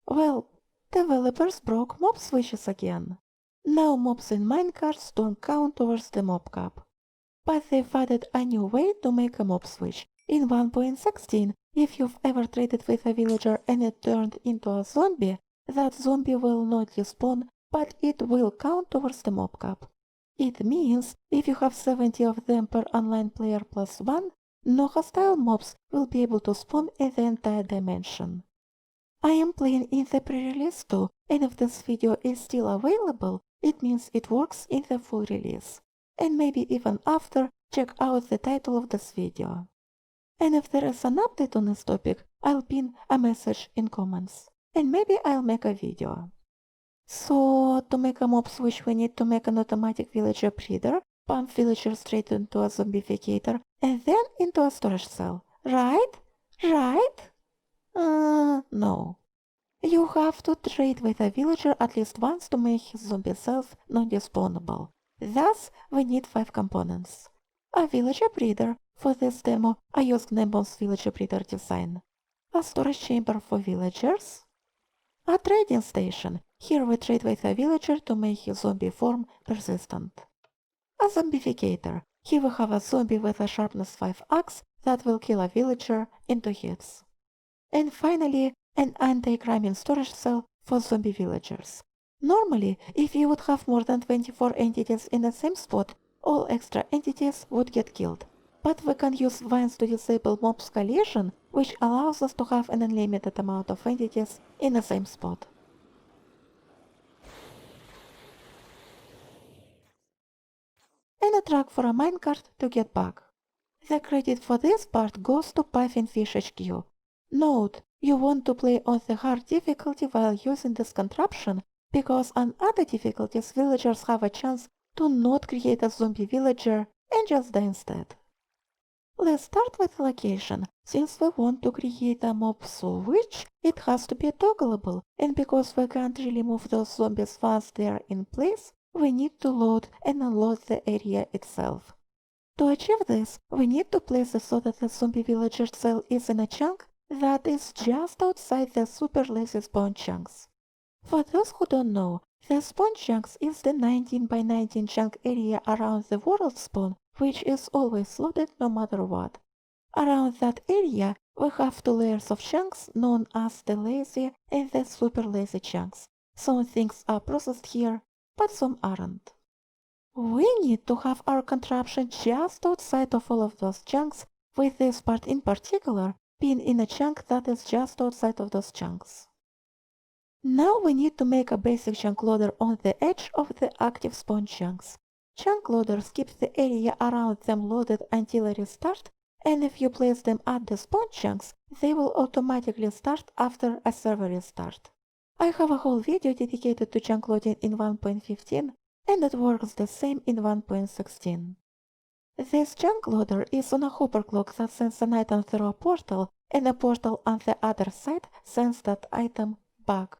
Well, developers broke mob switches again. Now mobs in minecarts don't count towards the mob cap. But they've added a new way to make a mob switch. In 1.16, if you've ever traded with a villager and it turned into a zombie, that zombie will not respawn, but it will count towards the mob cap. It means if you have 70 of them per online player plus 1, no hostile mobs will be able to spawn in the entire dimension. I am playing in the pre-release too, and if this video is still available, it means it works in the full release. And maybe even after, check out the title of this video. And if there is an update on this topic, I'll pin a message in comments. And maybe I'll make a video. So, to make a mob switch we need to make an automatic villager breeder, pump villagers straight into a zombificator, and then into a storage cell. Right? Right? No. You have to trade with a villager at least once to make his zombie self non-respawnable. Thus, we need 5 components. A villager breeder. For this demo, I used Gnembon's villager breeder design. A storage chamber for villagers. A trading station. Here we trade with a villager to make his zombie form persistent. A zombificator. Here we have a zombie with a sharpness 5 axe that will kill a villager in 2 hits. And finally, an anti-cramming storage cell for zombie villagers. Normally, if you would have more than 24 entities in the same spot, all extra entities would get killed. But we can use vines to disable mobs collision, which allows us to have an unlimited amount of entities in the same spot. And a track for a minecart to get back. The credit for this part goes to Puffinfish HQ. Note, you want to play on the hard difficulty while using this contraption, because on other difficulties villagers have a chance to not create a zombie villager and just die instead. Let's start with location. Since we want to create a mob switch, it has to be toggleable, and because we can't really move those zombies once they're in place, we need to load and unload the area itself. To achieve this, we need to place it so that the zombie villager cell is in a chunk that is just outside the super lazy spawn chunks. For those who don't know, the spawn chunks is the 19 by 19 chunk area around the world spawn, which is always loaded no matter what. Around that area, we have 2 layers of chunks known as the lazy and the super lazy chunks. Some things are processed here, but some aren't. We need to have our contraption just outside of all of those chunks, with this part in particular being in a chunk that is just outside of those chunks. Now we need to make a basic chunk loader on the edge of the active spawn chunks. Chunk loaders keep the area around them loaded until a restart, and if you place them at the spawn chunks, they will automatically start after a server restart. I have a whole video dedicated to chunk loading in 1.15, and it works the same in 1.16. This chunk loader is on a hoverclock that sends an item through a portal, and a portal on the other side sends that item back.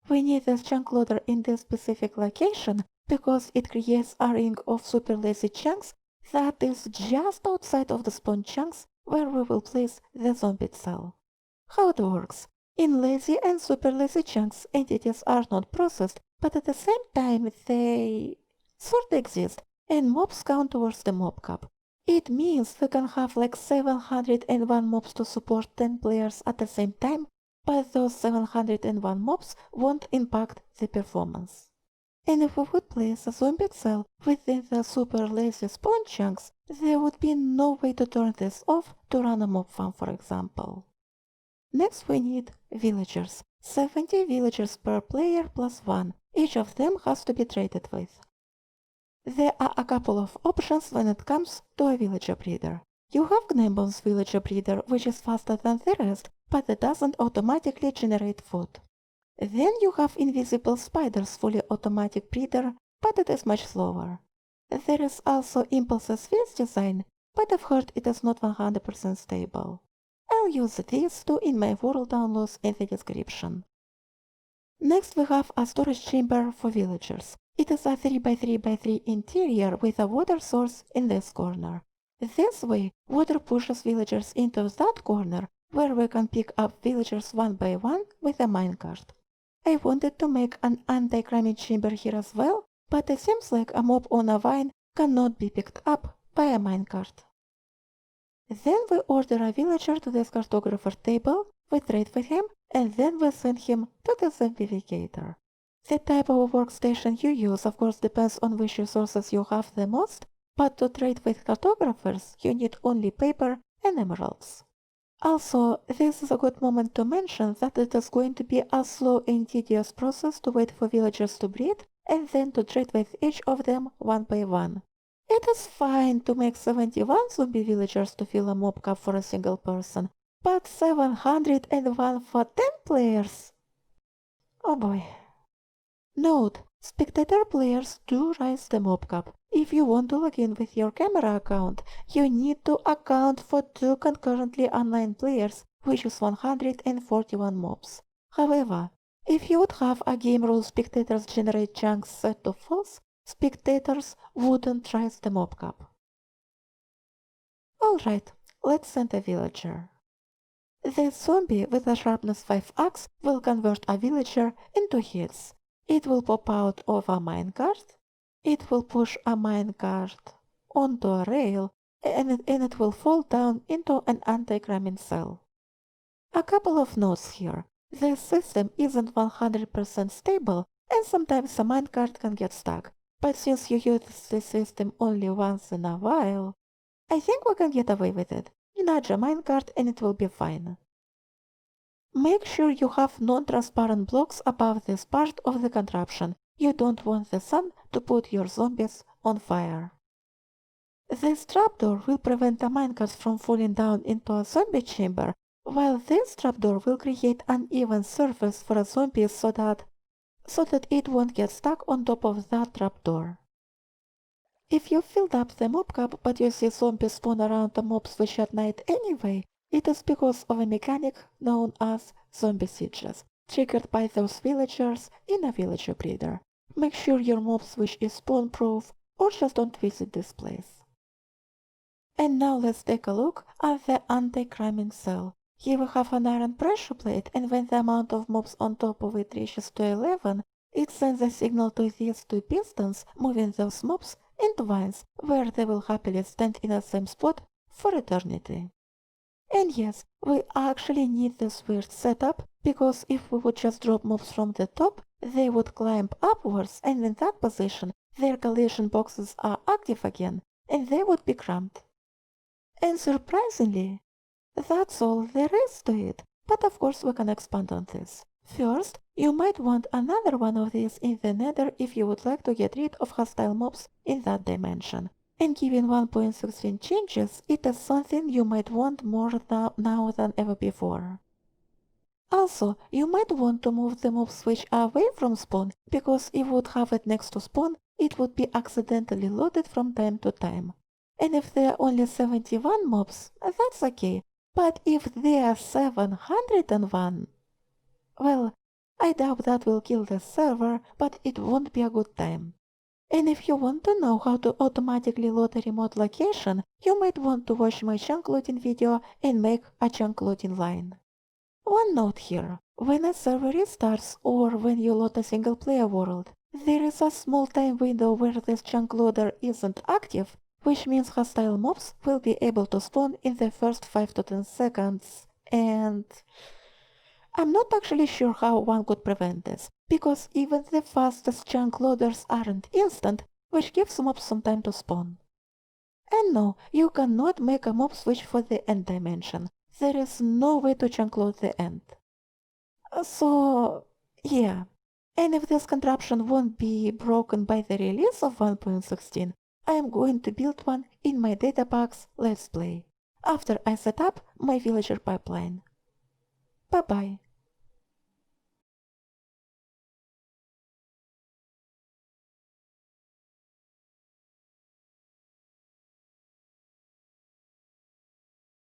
We need this chunk loader in this specific location because it creates a ring of super lazy chunks that is just outside of the spawn chunks where we will place the zombie cell. How it works? In lazy and super lazy chunks, entities are not processed, but at the same time they sort of exist, and mobs count towards the mob cap. It means we can have like 701 mobs to support 10 players at the same time, but those 701 mobs won't impact the performance. And if we would place a zombie cell within the super lazy spawn chunks, there would be no way to turn this off to run a mob farm, for example. Next we need villagers. 70 villagers per player plus 1. Each of them has to be traded with. There are a couple of options when it comes to a villager breeder. You have Gnembon's villager breeder, which is faster than the rest, but it doesn't automatically generate food. Then you have Invisible Spider's fully automatic breeder, but it is much slower. There is also Impulse's Fierce design, but I've heard it is not 100% stable. I'll use these two in my world downloads in the description. Next we have a storage chamber for villagers. It is a 3x3x3 interior with a water source in this corner. This way, water pushes villagers into that corner, where we can pick up villagers one by one with a minecart. I wanted to make an anti-cramming chamber here as well, but it seems like a mob on a vine cannot be picked up by a minecart. Then we order a villager to this cartographer table, we trade with him, and then we send him to the zombificator. The type of workstation you use of course depends on which resources you have the most, but to trade with cartographers you need only paper and emeralds. Also, this is a good moment to mention that it is going to be a slow and tedious process to wait for villagers to breed and then to trade with each of them one by one. It is fine to make 71 zombie villagers to fill a mob cup for a single person, but 701 for 10 players? Oh boy. Note, spectator players do raise the mob cup. If you want to log in with your camera account, you need to account for 2 concurrently online players, which is 141 mobs. However, if you would have a game rule spectators generate chunks set to false, spectators wouldn't raise the mob cup. Alright, let's send a villager. The zombie with a sharpness 5 axe will convert a villager into hits. It will pop out of a minecart, it will push a minecart onto a rail, and it will fall down into an anti-cramming cell. A couple of notes here. The system isn't 100% stable, and sometimes a minecart can get stuck. But since you use the system only once in a while, I think we can get away with it. Nudge a minecart and it will be fine. Make sure you have non-transparent blocks above this part of the contraption. You don't want the sun to put your zombies on fire. This trapdoor will prevent a minecart from falling down into a zombie chamber, while this trapdoor will create an even surface for a zombie so that it won't get stuck on top of that trapdoor. If you filled up the mob cup but you see zombies spawn around the mob switch at night anyway, it is because of a mechanic known as zombie sieges, triggered by those villagers in a villager breeder. Make sure your mob switch is spawn proof or just don't visit this place. And now let's take a look at the anti-cramming cell. Here we have an iron pressure plate, and when the amount of mobs on top of it reaches to 11, it sends a signal to these 2 pistons, moving those mobs into vines, where they will happily stand in the same spot for eternity. And yes, we actually need this weird setup, because if we would just drop mobs from the top, they would climb upwards, and in that position, their collision boxes are active again, and they would be cramped. And surprisingly, that's all there is to it, but of course we can expand on this. First, you might want another one of these in the nether if you would like to get rid of hostile mobs in that dimension. And given 1.16 changes, it is something you might want more now than ever before. Also, you might want to move the mob switch away from spawn, because if you would have it next to spawn, it would be accidentally loaded from time to time. And if there are only 71 mobs, that's okay. But if there are 701, well, I doubt that will kill the server, but it won't be a good time. And if you want to know how to automatically load a remote location, you might want to watch my chunk loading video and make a chunk loading line. One note here, when a server restarts or when you load a single player world, there is a small time window where this chunk loader isn't active, which means hostile mobs will be able to spawn in the first 5 to 10 seconds, and I'm not actually sure how one could prevent this, because even the fastest chunk loaders aren't instant, which gives mobs some time to spawn. And no, you cannot make a mob switch for the end dimension. There is no way to chunk load the end. So, yeah. And if this contraption won't be broken by the release of 1.16, I am going to build one in my Datapacks Let's Play, after I set up my villager pipeline. Bye bye.